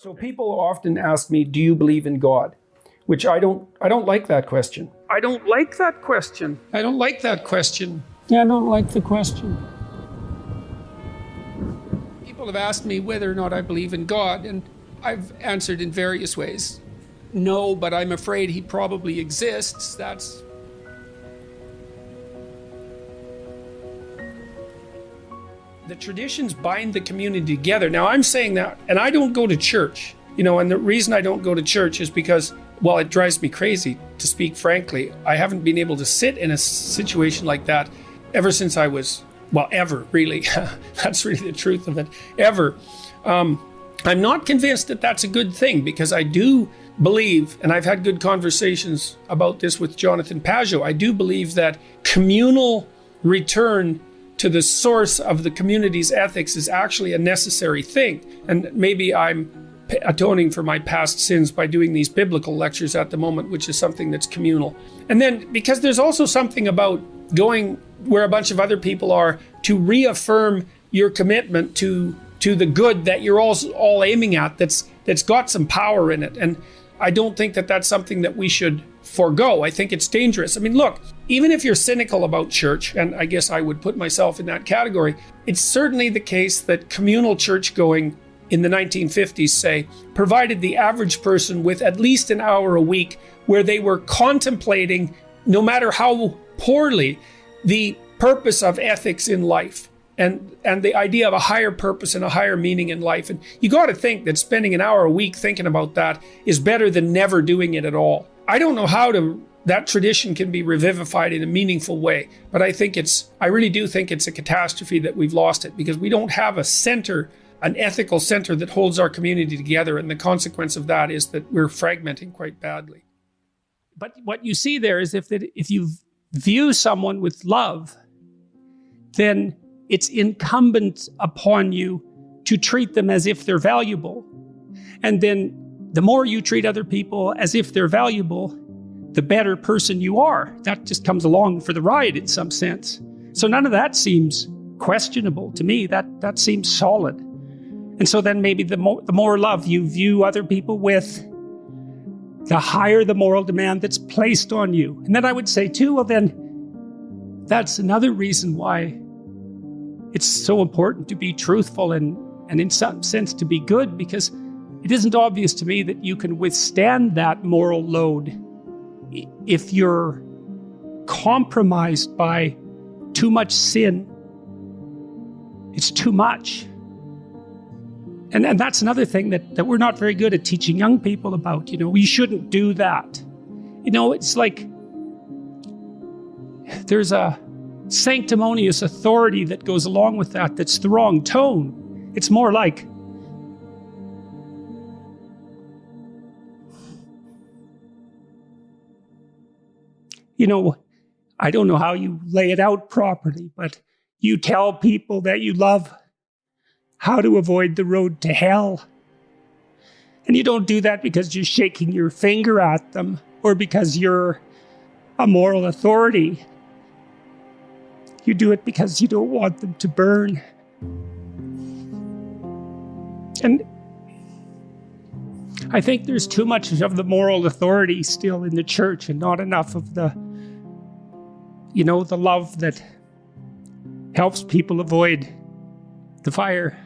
So people often ask me, do you believe in God? Which I don't like that question. I don't like that question. I don't like that question. Yeah, I don't like the question. People have asked me whether or not I believe in God, and I've answered in various ways. No, but I'm afraid he probably exists. The traditions bind the community together. Now, I'm saying that, and I don't go to church, and the reason I don't go to church is because, well, it drives me crazy, to speak frankly. I haven't been able to sit in a situation like that ever since I was, ever, really. That's really the truth of it, ever. I'm not convinced that that's a good thing, because I do believe, and I've had good conversations about this with Jonathan Pageau, I do believe that communal return to the source of the community's ethics is actually a necessary thing. And maybe I'm atoning for my past sins by doing these biblical lectures at the moment, which is something that's communal. And then, because there's also something about going where a bunch of other people are to reaffirm your commitment to the good that you're all aiming at, that's got some power in it. And I don't think that that's something that we should forego. I think it's dangerous. I mean, look, even if you're cynical about church, and I guess I would put myself in that category, it's certainly the case that communal church going in the 1950s, say, provided the average person with at least an hour a week where they were contemplating, no matter how poorly, the purpose of ethics in life and the idea of a higher purpose and a higher meaning in life. And you got to think that spending an hour a week thinking about that is better than never doing it at all. I don't know how that tradition can be revivified in a meaningful way, but I really do think it's a catastrophe that we've lost it, because we don't have a center, an ethical center that holds our community together. And the consequence of that is that we're fragmenting quite badly. But what you see there is if you view someone with love, then it's incumbent upon you to treat them as if they're valuable. And then the more you treat other people as if they're valuable, the better person you are. That just comes along for the ride in some sense. So none of that seems questionable to me. That seems solid. And so then maybe the more love you view other people with, the higher the moral demand that's placed on you. And then I would say too, well then, that's another reason why it's so important to be truthful and in some sense to be good, because it isn't obvious to me that you can withstand that moral load if you're compromised by too much sin. It's too much. And that's another thing that we're not very good at teaching young people about. You shouldn't do that. It's like there's a sanctimonious authority that goes along with that that's the wrong tone. It's more like, I don't know how you lay it out properly, but you tell people that you love how to avoid the road to hell. And you don't do that because you're shaking your finger at them or because you're a moral authority. You do it because you don't want them to burn. And I think there's too much of the moral authority still in the church and not enough of the love that helps people avoid the fire.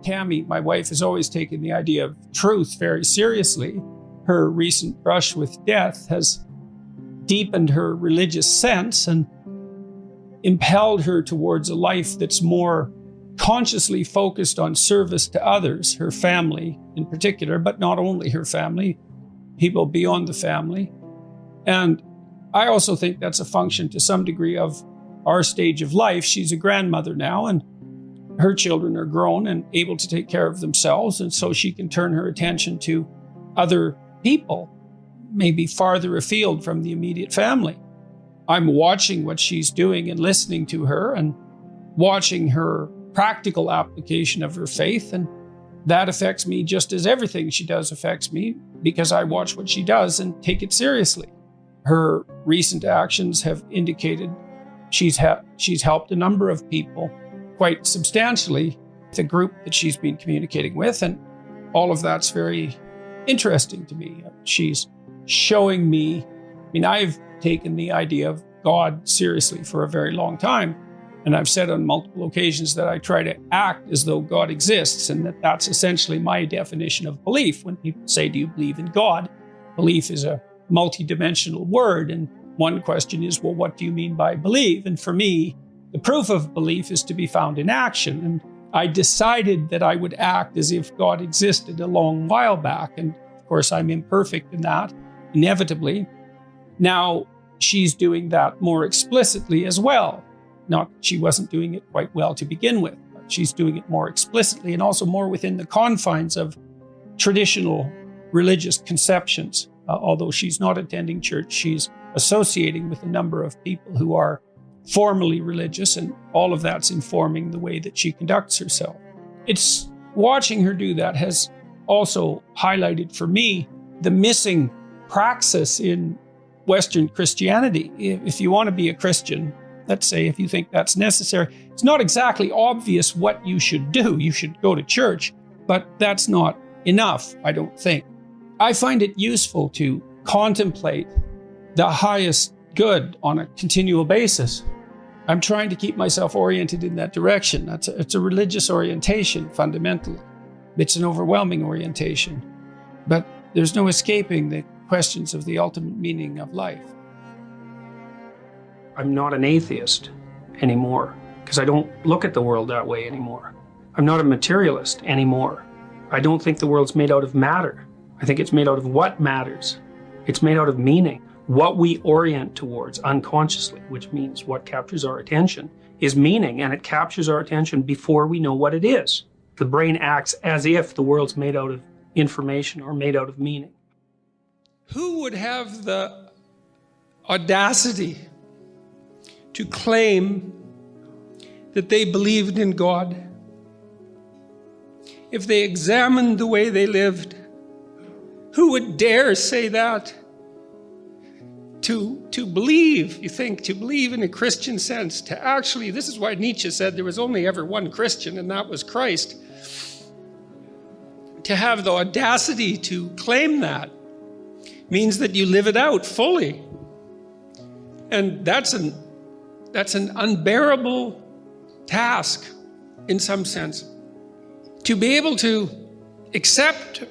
Tammy, my wife, has always taken the idea of truth very seriously. Her recent brush with death has deepened her religious sense and impelled her towards a life that's more consciously focused on service to others, her family in particular, but not only her family, people beyond the family. And I also think that's a function to some degree of our stage of life. She's a grandmother now, and her children are grown and able to take care of themselves, and so she can turn her attention to other people, maybe farther afield from the immediate family. I'm watching what she's doing and listening to her and watching her practical application of her faith, and that affects me just as everything she does affects me, because I watch what she does and take it seriously. Her recent actions have indicated she's helped a number of people quite substantially the group that she's been communicating with. And all of that's very interesting to me. She's showing me, I've taken the idea of God seriously for a very long time. And I've said on multiple occasions that I try to act as though God exists, and that's essentially my definition of belief. When people say, do you believe in God? Belief is a multidimensional word. And one question is, well, what do you mean by believe? And for me, the proof of belief is to be found in action. And I decided that I would act as if God existed a long while back. And of course, I'm imperfect in that, inevitably. Now, she's doing that more explicitly as well. Not that she wasn't doing it quite well to begin with, but she's doing it more explicitly and also more within the confines of traditional religious conceptions. Although she's not attending church, she's associating with a number of people who are formally religious, and all of that's informing the way that she conducts herself. It's watching her do that has also highlighted for me the missing praxis in Western Christianity. If you want to be a Christian, let's say, if you think that's necessary, it's not exactly obvious what you should do. You should go to church, but that's not enough, I don't think. I find it useful to contemplate the highest good on a continual basis. I'm trying to keep myself oriented in that direction. It's a religious orientation, fundamentally. It's an overwhelming orientation, but there's no escaping the questions of the ultimate meaning of life. I'm not an atheist anymore because I don't look at the world that way anymore. I'm not a materialist anymore. I don't think the world's made out of matter. I think it's made out of what matters. It's made out of meaning. What we orient towards unconsciously, which means what captures our attention, is meaning, and it captures our attention before we know what it is. The brain acts as if the world's made out of information or made out of meaning. Who would have the audacity to claim that they believed in God if they examined the way they lived? Who would dare say that? To believe, you think, to believe in a Christian sense, to actually, this is why Nietzsche said there was only ever one Christian, and that was Christ. To have the audacity to claim that means that you live it out fully. And that's an unbearable task in some sense. To be able to accept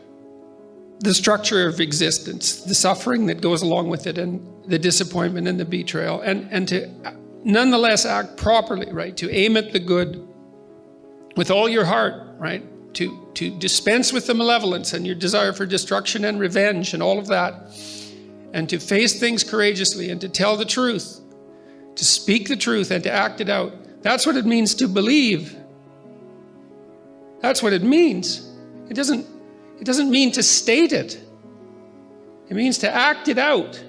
the structure of existence, the suffering that goes along with it, and the disappointment and the betrayal, and to nonetheless act properly, right? To aim at the good with all your heart, right? To dispense with the malevolence and your desire for destruction and revenge and all of that, and to face things courageously and to tell the truth, to speak the truth and to act it out. That's what it means to believe. That's what it means. It doesn't mean to state it. It means to act it out.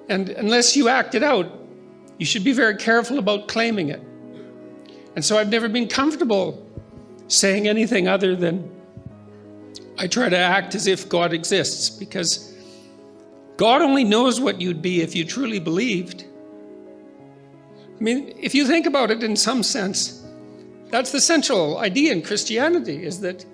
And unless you act it out, you should be very careful about claiming it. And so I've never been comfortable saying anything other than I try to act as if God exists, because God only knows what you'd be if you truly believed. I mean, if you think about it in some sense, that's the central idea in Christianity, is that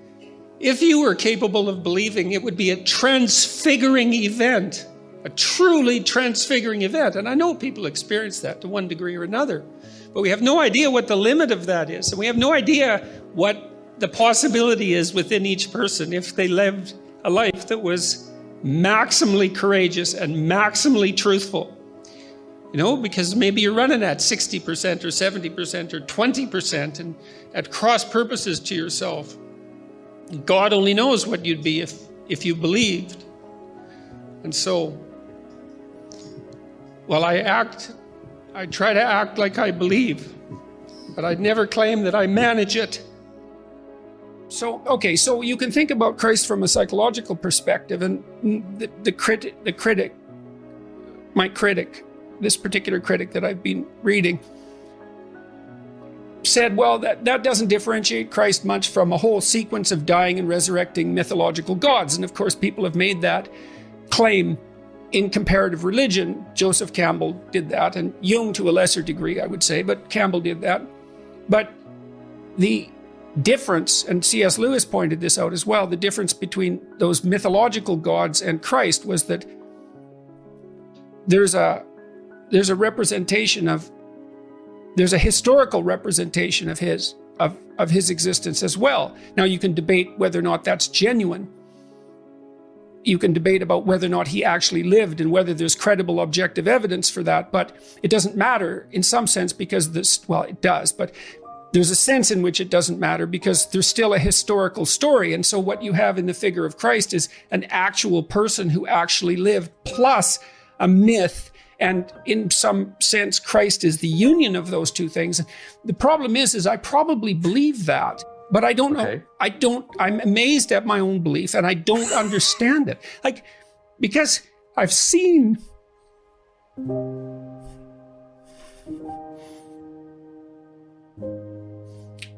if you were capable of believing, it would be a transfiguring event, a truly transfiguring event. And I know people experience that to one degree or another, but we have no idea what the limit of that is. And we have no idea what the possibility is within each person if they lived a life that was maximally courageous and maximally truthful. You know, because maybe you're running at 60% or 70% or 20% and at cross purposes to yourself. God only knows what you'd be if you believed. And so, while I try to act like I believe, but I'd never claim that I manage it. So you can think about Christ from a psychological perspective, and my critic, this particular critic that I've been reading, said, well, that doesn't differentiate Christ much from a whole sequence of dying and resurrecting mythological gods. And of course, people have made that claim in comparative religion. Joseph Campbell did that, and Jung to a lesser degree, I would say, but Campbell did that. But the difference, and C.S. Lewis pointed this out as well, the difference between those mythological gods and Christ was that there's a representation of, there's a historical representation of his existence as well. Now you can debate whether or not that's genuine. You can debate about whether or not he actually lived and whether there's credible objective evidence for that, but it doesn't matter in some sense because this, well, it does, but there's a sense in which it doesn't matter because there's still a historical story. And so what you have in the figure of Christ is an actual person who actually lived plus a myth. And in some sense, Christ is the union of those two things. The problem is I probably believe that, but I don't know. I'm amazed at my own belief and I don't understand it. Like, because I've seen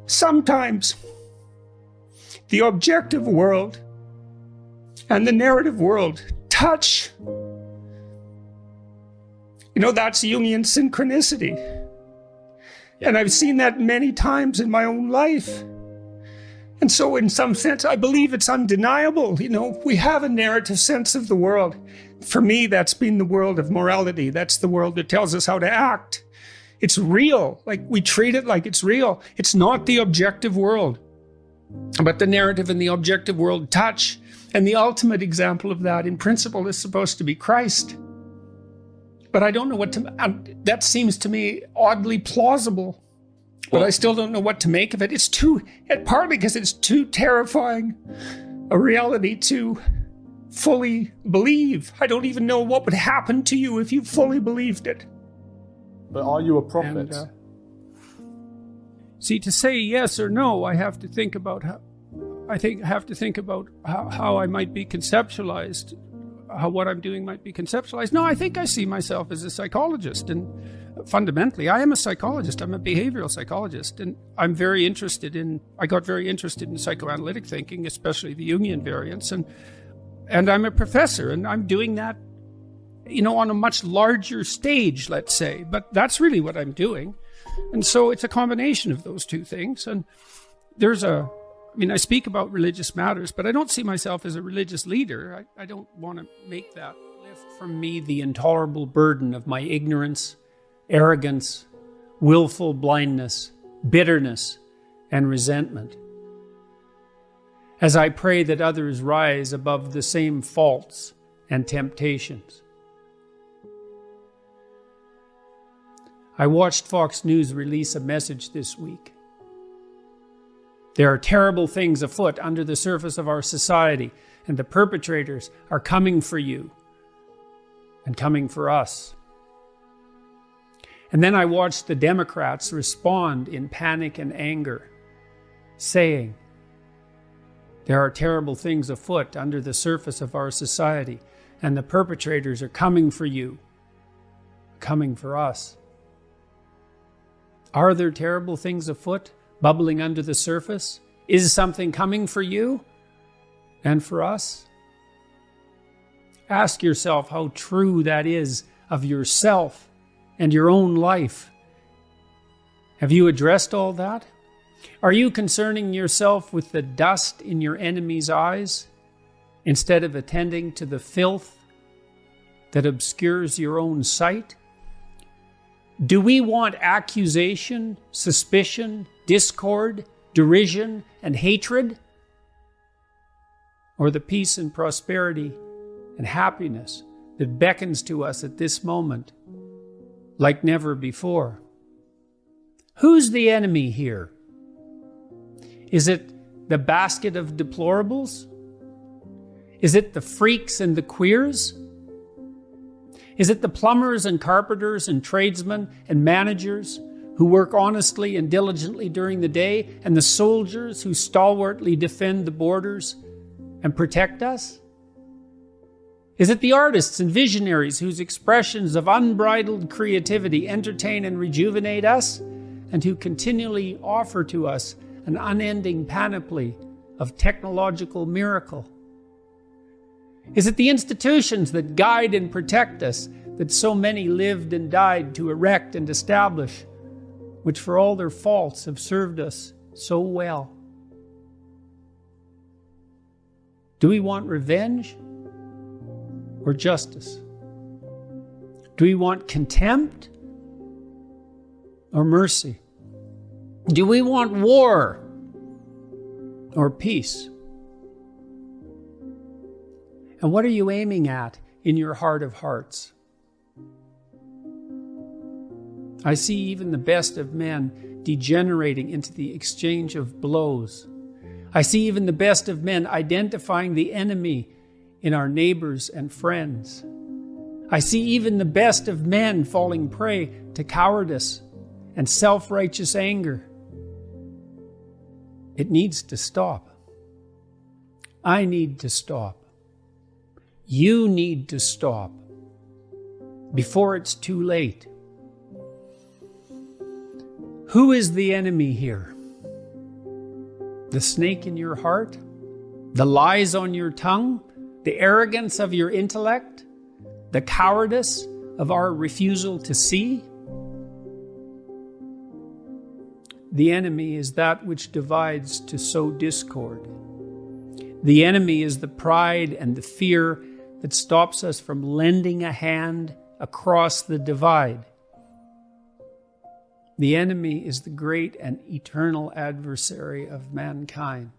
sometimes the objective world and the narrative world touch. You know, that's Jungian synchronicity. And I've seen that many times in my own life. And so in some sense, I believe it's undeniable. You know, we have a narrative sense of the world. For me, that's been the world of morality. That's the world that tells us how to act. It's real. Like, we treat it like it's real. It's not the objective world. But the narrative and the objective world touch. And the ultimate example of that, in principle, is supposed to be Christ. But I don't know what to, that seems to me oddly plausible, but I still don't know what to make of it. It's partly because it's too terrifying a reality to fully believe. I don't even know what would happen to you if you fully believed it. But are you a prophet? And, see, to say yes or no, I have to think about how I might be conceptualized. How what I'm doing might be conceptualized. No, I think I see myself as a psychologist, and fundamentally I am a psychologist. I'm a behavioral psychologist, and I got very interested in psychoanalytic thinking, especially the Jungian variants, and I'm a professor, and I'm doing that, you know, on a much larger stage, let's say, but that's really what I'm doing. And so it's a combination of those two things. And I speak about religious matters, but I don't see myself as a religious leader. I don't want to make that lift from me the intolerable burden of my ignorance, arrogance, willful blindness, bitterness, and resentment. As I pray that others rise above the same faults and temptations. I watched Fox News release a message this week. There are terrible things afoot under the surface of our society, and the perpetrators are coming for you and coming for us. And then I watched the Democrats respond in panic and anger, saying, there are terrible things afoot under the surface of our society, and the perpetrators are coming for you, coming for us. Are there terrible things afoot? Bubbling under the surface? Is something coming for you and for us? Ask yourself how true that is of yourself and your own life. Have you addressed all that? Are you concerning yourself with the dust in your enemy's eyes instead of attending to the filth that obscures your own sight? Do we want accusation, suspicion, discord, derision, and hatred? Or the peace and prosperity and happiness that beckons to us at this moment like never before? Who's the enemy here? Is it the basket of deplorables? Is it the freaks and the queers? Is it the plumbers and carpenters and tradesmen and managers who work honestly and diligently during the day, and the soldiers who stalwartly defend the borders and protect us? Is it the artists and visionaries whose expressions of unbridled creativity entertain and rejuvenate us, and who continually offer to us an unending panoply of technological miracle? Is it the institutions that guide and protect us, that so many lived and died to erect and establish, which for all their faults have served us so well? Do we want revenge or justice? Do we want contempt or mercy? Do we want war or peace? And what are you aiming at in your heart of hearts? I see even the best of men degenerating into the exchange of blows. I see even the best of men identifying the enemy in our neighbors and friends. I see even the best of men falling prey to cowardice and self-righteous anger. It needs to stop. I need to stop. You need to stop before it's too late. Who is the enemy here? The snake in your heart? The lies on your tongue? The arrogance of your intellect? The cowardice of our refusal to see? The enemy is that which divides to sow discord. The enemy is the pride and the fear that stops us from lending a hand across the divide. The enemy is the great and eternal adversary of mankind.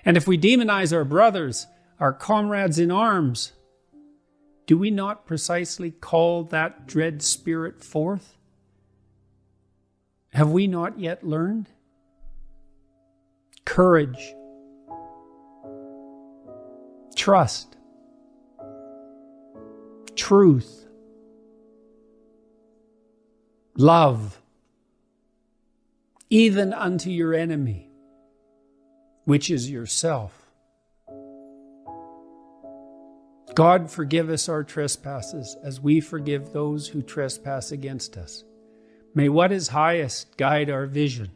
And if we demonize our brothers, our comrades in arms, do we not precisely call that dread spirit forth? Have we not yet learned? Courage, trust, truth, love, even unto your enemy, which is yourself. God, forgive us our trespasses as we forgive those who trespass against us. May what is highest guide our vision.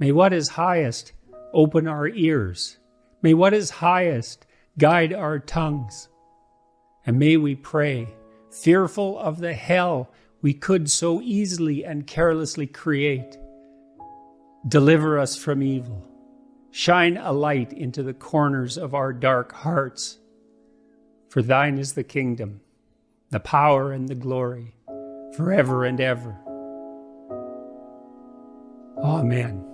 May what is highest open our ears. May what is highest guide our tongues. And may we pray, fearful of the hell we could so easily and carelessly create. Deliver us from evil. Shine a light into the corners of our dark hearts. For thine is the kingdom, the power and the glory, forever and ever. Amen.